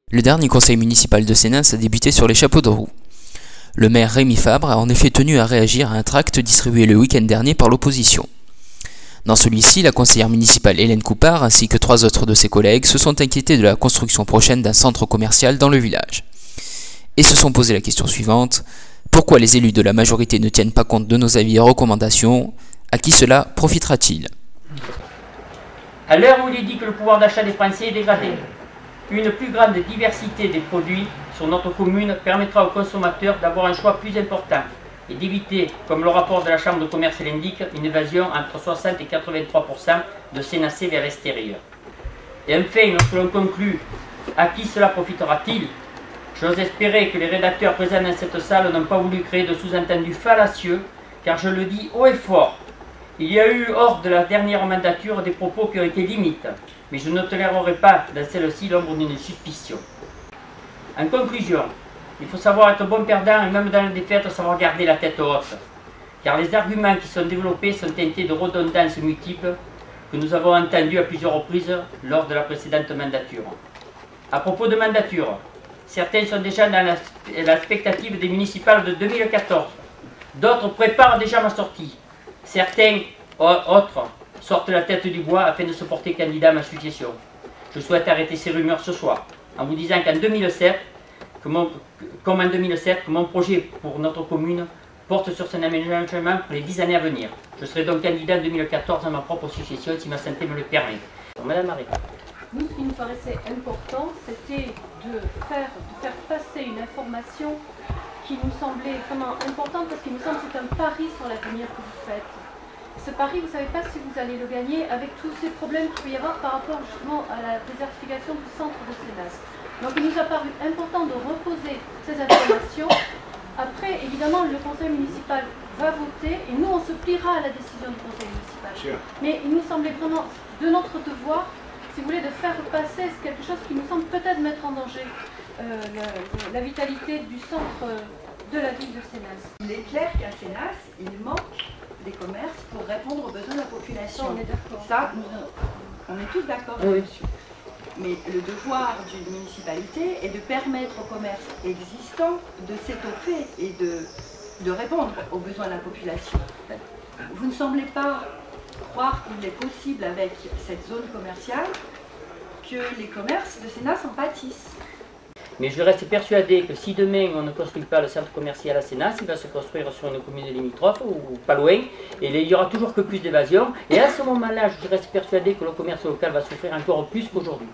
Le dernier conseil municipal de Sénins a débuté sur les chapeaux de roue. Le maire Rémi Fabre a en effet tenu à réagir à un tract distribué le week-end dernier par l'opposition. Dans celui-ci, la conseillère municipale Hélène Coupard ainsi que 3 autres de ses collègues se sont inquiétés de la construction prochaine d'un centre commercial dans le village. Et se sont posé la question suivante: pourquoi les élus de la majorité ne tiennent pas compte de nos avis et recommandations? À qui cela profitera-t-il? À l'heure où il est dit que le pouvoir d'achat des Français est dégradé, une plus grande diversité des produits sur notre commune permettra aux consommateurs d'avoir un choix plus important et d'éviter, comme le rapport de la Chambre de commerce l'indique, une évasion entre 60 et 83% de Sénassais vers l'extérieur. Et enfin, lorsque l'on conclut à qui cela profitera-t-il, j'ose espérer que les rédacteurs présents dans cette salle n'ont pas voulu créer de sous-entendus fallacieux, car je le dis haut et fort, il y a eu hors de la dernière mandature des propos qui ont été limites, mais je ne tolérerai pas dans celle-ci l'ombre d'une suspicion. En conclusion, il faut savoir être bon perdant et même dans la défaite savoir garder la tête haute, car les arguments qui sont développés sont teintés de redondances multiples que nous avons entendues à plusieurs reprises lors de la précédente mandature. À propos de mandature, certains sont déjà dans la spectative des municipales de 2014, d'autres préparent déjà ma sortie. Certains autres sortent la tête du bois afin de se porter candidat à ma succession. Je souhaite arrêter ces rumeurs ce soir, en vous disant qu'en 2007, comme en 2007, que mon projet pour notre commune porte sur son aménagement pour les 10 années à venir. Je serai donc candidat en 2014 à ma propre succession si ma santé me le permet. Madame Marie. Nous, ce qui nous paraissait important, c'était de faire passer une information qui nous semblait vraiment importante parce qu'il nous semble que c'est un pari sur l'avenir que vous faites. Ce pari, vous ne savez pas si vous allez le gagner avec tous ces problèmes qu'il peut y avoir par rapport justement à la désertification du centre de Sénins. Donc il nous a paru important de reposer ces informations. Après, évidemment, le conseil municipal va voter et nous, on se pliera à la décision du conseil municipal. Mais il nous semblait vraiment de notre devoir, si vous voulez, de faire passer quelque chose qui nous semble peut-être mettre en danger la vitalité du centre de la ville de Sénins. Il est clair qu'à Sénins, il manque des commerces pour répondre aux besoins de la population. On est d'accord. Ça, on est tous d'accord là-dessus. Mais le devoir d'une municipalité est de permettre aux commerces existants de s'étoffer et de répondre aux besoins de la population. Vous ne semblez pas croire qu'il est possible avec cette zone commerciale que les commerces de Sénins en pâtissent. Mais je reste persuadé que si demain on ne construit pas le centre commercial à Sénins, il va se construire sur une commune limitrophe ou pas loin, et il n'y aura toujours que plus d'évasion. Et à ce moment-là, je reste persuadé que le commerce local va souffrir encore plus qu'aujourd'hui.